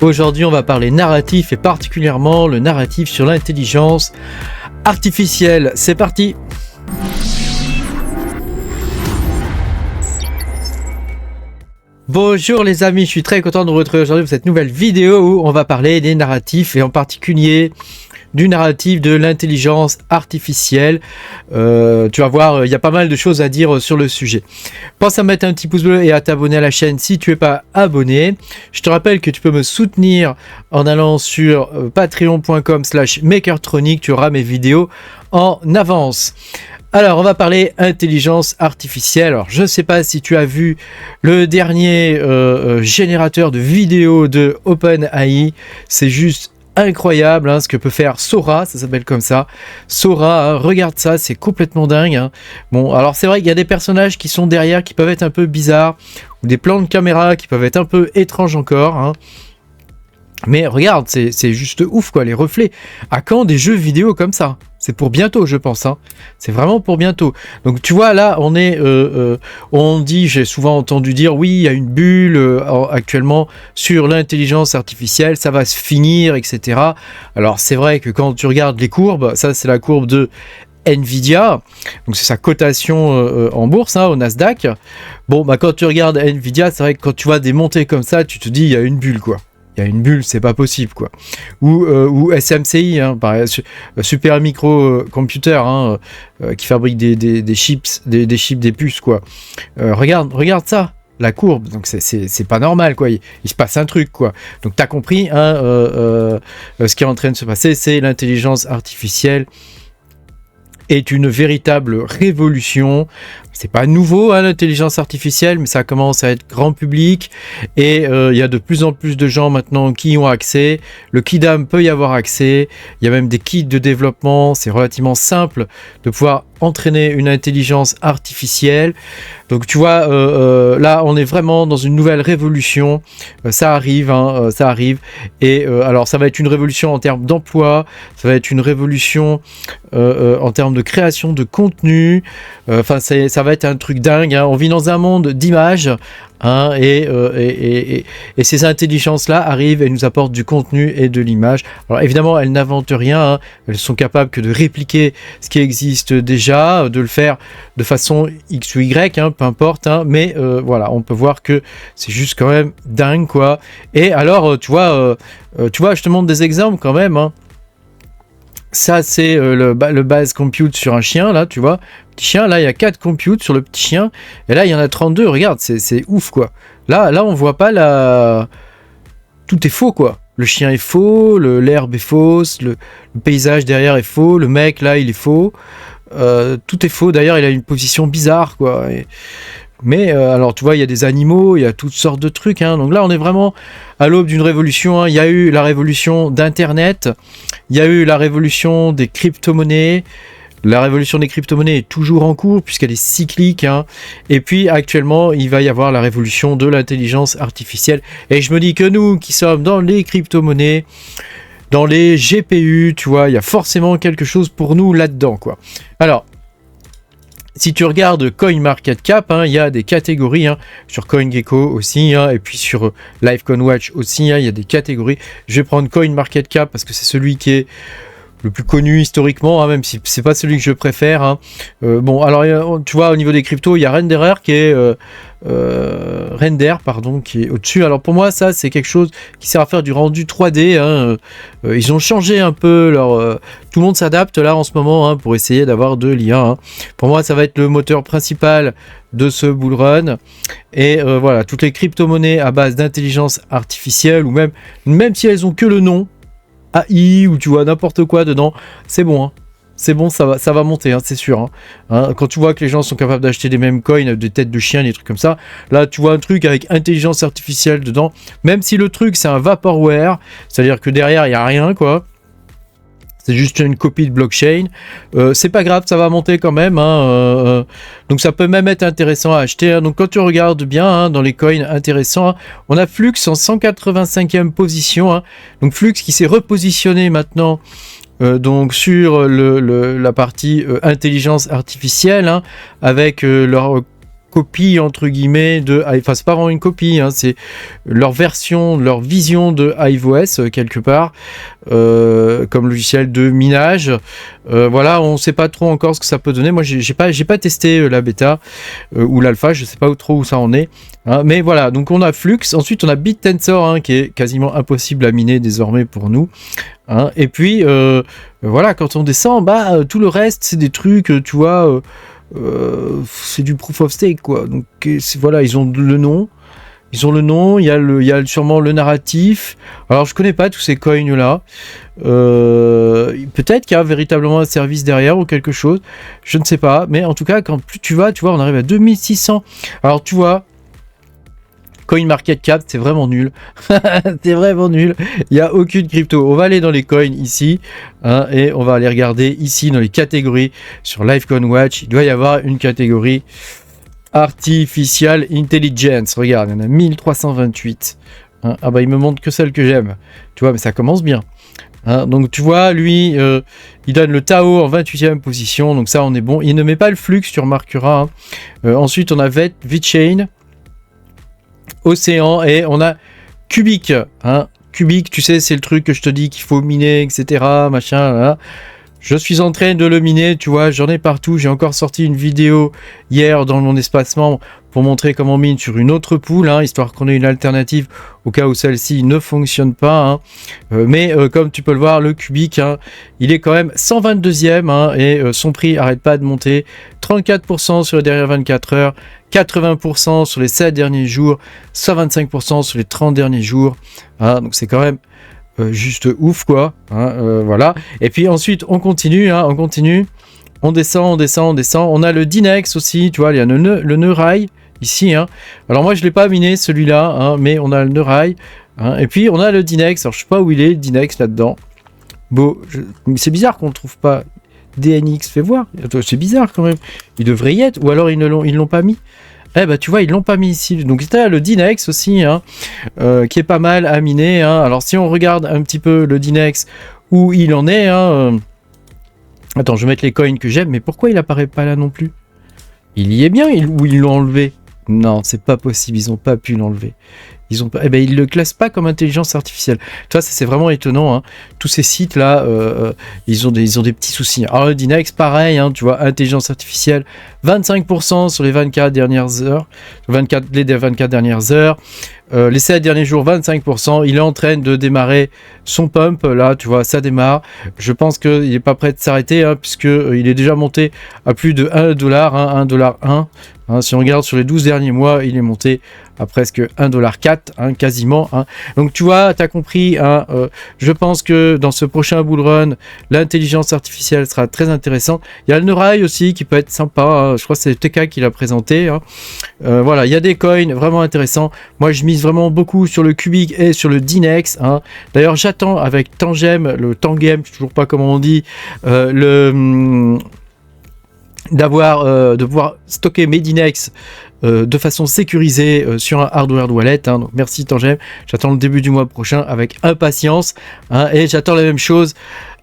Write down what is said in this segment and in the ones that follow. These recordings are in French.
Aujourd'hui, on va parler narratif et particulièrement le narratif sur l'intelligence artificielle. C'est parti! Bonjour les amis, je suis très content de vous retrouver aujourd'hui pour cette nouvelle vidéo où on va parler des narratifs et en particulier du narratif de l'intelligence artificielle. Tu vas voir, il y a pas mal de choses à dire sur le sujet. Pense à mettre un petit pouce bleu et à t'abonner à la chaîne si tu n'es pas abonné. Je te rappelle que tu peux me soutenir en allant sur patreon.com/makertronic. Tu auras mes vidéos en avance. Alors, on va parler intelligence artificielle. Alors, je ne sais pas si tu as vu le dernier générateur de vidéos de OpenAI. C'est juste incroyable ce que peut faire Sora, ça s'appelle comme ça. Sora, regarde ça, c'est complètement dingue. Bon, alors c'est vrai qu'il y a des personnages qui sont derrière qui peuvent être un peu bizarres, ou des plans de caméra qui peuvent être un peu étranges encore. Mais regarde, c'est juste ouf quoi, les reflets. À quand des jeux vidéo comme ça? C'est pour bientôt, je pense. C'est vraiment pour bientôt. Donc tu vois, là, on est, on dit, j'ai souvent entendu dire, oui, il y a une bulle actuellement sur l'intelligence artificielle, ça va se finir, etc. Alors c'est vrai que quand tu regardes les courbes, ça c'est la courbe de Nvidia, donc c'est sa cotation en bourse au Nasdaq. Bon, bah quand tu regardes Nvidia, c'est vrai que quand tu vois des montées comme ça, tu te dis, il y a une bulle quoi. Il y a une bulle, c'est pas possible quoi. Ou SMCI, Super Micro Computer, qui fabrique des chips, des chips, des puces quoi. Regarde ça, la courbe. Donc c'est pas normal quoi. Il se passe un truc quoi. Donc t'as compris, ce qui est en train de se passer, c'est l'intelligence artificielle est une véritable révolution. C'est pas nouveau l'intelligence artificielle, mais ça commence à être grand public et il y a de plus en plus de gens maintenant qui y ont accès. Le Kidam peut y avoir accès. Il y a même des kits de développement. C'est relativement simple de pouvoir entraîner une intelligence artificielle. Donc tu vois, là on est vraiment dans une nouvelle révolution. Ça arrive, ça arrive. Et alors ça va être une révolution en termes d'emploi. Ça va être une révolution en termes de création de contenu. Enfin ça va être un truc dingue. On vit dans un monde d'images. Et ces intelligences-là arrivent et nous apportent du contenu et de l'image. Alors évidemment, elles n'inventent rien. Elles sont capables que de répliquer ce qui existe déjà, de le faire de façon X ou Y, peu importe. Mais voilà, on peut voir que c'est juste quand même dingue, quoi. Et alors, tu vois, je te montre des exemples quand même. Ça, c'est le base compute sur un chien, là, tu vois. Petit chien, là, il y a 4 computes sur le petit chien. Et là, il y en a 32. Regarde, c'est ouf, quoi. Là, on voit pas la... Tout est faux, quoi. Le chien est faux, l'herbe est fausse, le paysage derrière est faux, le mec, là, il est faux. Tout est faux. D'ailleurs, il a une position bizarre, quoi. Mais alors tu vois, il y a des animaux, il y a toutes sortes de trucs. Donc là, on est vraiment à l'aube d'une révolution. Il y a eu la révolution d'Internet, il y a eu la révolution des crypto-monnaies. La révolution des crypto-monnaies est toujours en cours puisqu'elle est cyclique. Et puis actuellement, il va y avoir la révolution de l'intelligence artificielle. Et je me dis que nous qui sommes dans les crypto-monnaies, dans les GPU, tu vois, il y a forcément quelque chose pour nous là-dedans, quoi. Alors, si tu regardes CoinMarketCap, il y a des catégories, sur CoinGecko aussi, et puis sur LiveCoinWatch aussi, il y a des catégories. Je vais prendre CoinMarketCap parce que c'est celui qui est le plus connu historiquement, même si c'est pas celui que je préfère. Bon, alors tu vois, au niveau des cryptos, il y a Renderer qui est qui est au-dessus. Alors pour moi, ça c'est quelque chose qui sert à faire du rendu 3D. Ils ont changé un peu leur. Tout le monde s'adapte là en ce moment pour essayer d'avoir de l'IA. Pour moi, ça va être le moteur principal de ce bull run. Et voilà, toutes les crypto-monnaies à base d'intelligence artificielle ou même si elles ont que le nom AI ou tu vois n'importe quoi dedans, c'est bon. C'est bon, ça va monter, c'est sûr. Quand tu vois que les gens sont capables d'acheter des mêmes coins, des têtes de chiens, des trucs comme ça, là tu vois un truc avec intelligence artificielle dedans, même si le truc c'est un vaporware, c'est-à-dire que derrière il n'y a rien quoi. C'est juste une copie de blockchain. C'est pas grave, ça va monter quand même. Donc ça peut même être intéressant à acheter. Donc quand tu regardes bien dans les coins intéressants, on a Flux en 185e position. Donc Flux qui s'est repositionné maintenant donc sur la partie intelligence artificielle avec leur copie entre guillemets de, enfin c'est pas vraiment une copie, hein, c'est leur version, leur vision de HiveOS quelque part, comme logiciel de minage. Voilà, on sait pas trop encore ce que ça peut donner. Moi j'ai pas testé la bêta ou l'alpha, je sais pas trop où ça en est, hein, mais voilà, donc on a Flux, ensuite on a BitTensor, hein, qui est quasiment impossible à miner désormais pour nous, hein, et puis voilà, quand on descend, bah tout le reste c'est des trucs, tu vois, c'est du proof of stake quoi. Donc voilà, ils ont le nom, il y a sûrement le narratif. Alors je connais pas tous ces coins là, peut-être qu'il y a véritablement un service derrière ou quelque chose, je ne sais pas, mais en tout cas quand plus tu vois, on arrive à 2600. Alors tu vois, CoinMarketCap, c'est vraiment nul. C'est vraiment nul. Il n'y a aucune crypto. On va aller dans les coins ici, hein, et on va aller regarder ici dans les catégories sur LiveCoin Watch. Il doit y avoir une catégorie Artificial Intelligence. Regarde, il y en a 1328. Hein, ah bah il me montre que celle que j'aime. Tu vois, mais ça commence bien. Hein, donc tu vois, lui, il donne le Tao en 28e position. Donc ça, on est bon. Il ne met pas le Flux, tu remarqueras. Hein. Ensuite, on a VeChain, Océan, et on a Cubic, hein. Cubic, tu sais, c'est le truc que je te dis qu'il faut miner, etc. Machin, là. Je suis en train de le miner, tu vois, j'en ai partout. J'ai encore sorti une vidéo hier dans mon espacement pour montrer comment on mine sur une autre pool, hein, histoire qu'on ait une alternative au cas où celle-ci ne fonctionne pas. Hein. Mais comme tu peux le voir, le Cubic, hein, il est quand même 122e, hein, et son prix arrête pas de monter. 34% sur les dernières 24 heures, 80% sur les 7 derniers jours, 125% sur les 30 derniers jours. Hein, donc c'est quand même juste ouf quoi, hein, voilà. Et puis ensuite on continue, hein, on descend. On a le Dinex aussi, tu vois, il y a le Neurai ici, hein. Alors moi je l'ai pas miné celui-là, hein, mais on a le Neurai, hein. Et puis on a le Dinex. Alors je sais pas où il est le Dinex là-dedans. Bon, mais c'est bizarre qu'on le trouve pas. DNX, fais voir. C'est bizarre quand même. Il devrait y être, ou alors ils l'ont pas mis. Eh bah tu vois, ils l'ont pas mis ici. Donc c'était le Dinex aussi, hein, qui est pas mal à miner, hein. Alors si on regarde un petit peu le Dinex où il en est, hein, attends, je vais mettre les coins que j'aime, mais pourquoi il apparaît pas là non plus? Il y est bien, ou ils l'ont enlevé? Non, c'est pas possible, ils ont pas pu l'enlever. Eh ben, ils le classent pas comme intelligence artificielle. Tu vois, ça c'est vraiment étonnant, hein. Tous ces sites là, ils ont des petits soucis. Alors le Dinex, pareil, hein, tu vois, intelligence artificielle, 25% sur les 24 dernières heures, les 24 dernières heures. Les 7 derniers jours, 25%. Il est en train de démarrer son pump. Là, tu vois, ça démarre. Je pense qu'il n'est pas prêt de s'arrêter, hein, puisque il est déjà monté à plus de 1$, hein, 1,1$. Hein, si on regarde sur les 12 derniers mois, il est monté à presque 1,4$, hein, quasiment. Hein. Donc tu vois, tu as compris. Hein, je pense que dans ce prochain bull run, l'intelligence artificielle sera très intéressante. Il y a le Neurai aussi qui peut être sympa. Hein. Je crois que c'est TK qui l'a présenté. Hein. Voilà, il y a des coins vraiment intéressants. Moi, je mise vraiment beaucoup sur le Cubic et sur le Dinex. Hein. D'ailleurs, j'attends avec Tangem, le Tangem, je sais toujours pas comment on dit, de pouvoir stocker mes Dinex de façon sécurisée sur un hardware wallet. Hein. Donc merci Tangem, j'attends le début du mois prochain avec impatience. Hein, et j'attends la même chose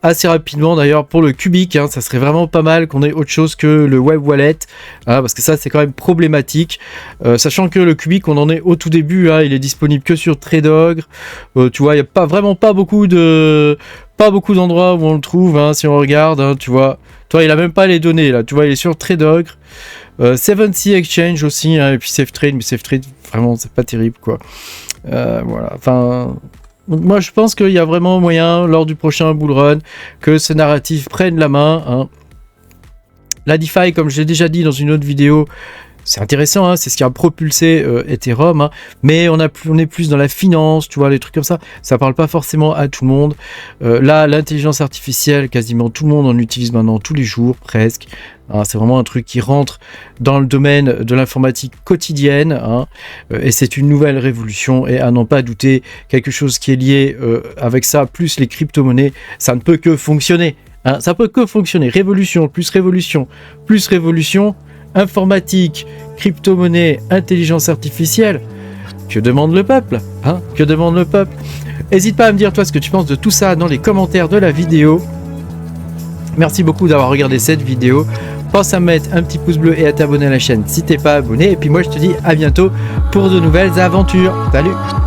assez rapidement d'ailleurs pour le Cubic. Hein, ça serait vraiment pas mal qu'on ait autre chose que le web wallet, hein, parce que ça c'est quand même problématique, sachant que le Cubic on en est au tout début, hein, il est disponible que sur Tradogre. Tu vois, il n'y a vraiment pas beaucoup d'endroits où on le trouve, hein, si on regarde, hein, tu vois, il a même pas les données là, tu vois, il est sur Tradogre, 7C Exchange aussi, hein, et puis SafeTrade, mais SafeTrade vraiment c'est pas terrible quoi. Voilà, enfin. Donc moi je pense qu'il y a vraiment moyen lors du prochain bull run que ce narratif prenne la main. Hein. La DeFi, comme je l'ai déjà dit dans une autre vidéo, c'est intéressant, hein, c'est ce qui a propulsé Ethereum, hein, mais on est plus dans la finance, tu vois, les trucs comme ça. Ça parle pas forcément à tout le monde. Là, l'intelligence artificielle, quasiment tout le monde en utilise maintenant tous les jours, presque. Hein, c'est vraiment un truc qui rentre dans le domaine de l'informatique quotidienne, hein, et c'est une nouvelle révolution, et à n'en pas douter, quelque chose qui est lié avec ça, plus les crypto-monnaies, ça ne peut que fonctionner. Hein, ça peut que fonctionner. Révolution, plus révolution, plus révolution. Informatique, crypto-monnaie, intelligence artificielle, que demande le peuple, hein? Que demande le peuple? N'hésite pas à me dire toi ce que tu penses de tout ça dans les commentaires de la vidéo. Merci beaucoup d'avoir regardé cette vidéo. pense à mettre un petit pouce bleu et à t'abonner à la chaîne si t'es pas abonné. Et puis moi je te dis à bientôt pour de nouvelles aventures. Salut!